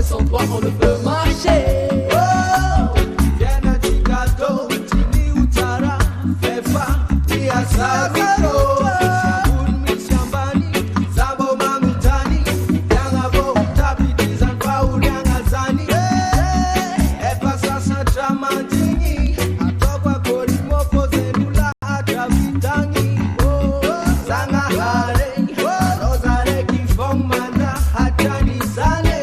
Sans toi on ne peut marcher. Viens du gâteau, Tini Utara, Fefa, Tia Savaro, Unmi Shambani, Zabo Mamutani, Yangabo, Tabiti Zanpa Uliangazani, Epa Sasa Tramantini, Atopa Korimoko Zenula Atavitangi, Zanga Hare, Rosare Kifong Manda, Hatani Sane.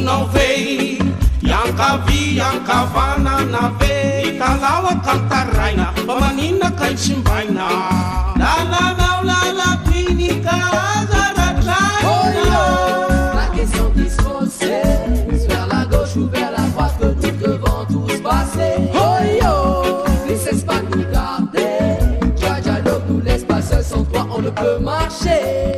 Não vem, Yanka vi, Yanka vana na vei, Kalawa Kantaraina, Bamanina Kanchimbaina, la clinica, la question qui se pose c'est vers la gauche ou vers la droite que nous devons tous passer. Oh yo, ne cesse pas de nous garder, Dja Dja nous laisse pas seuls, sans toi on ne peut marcher.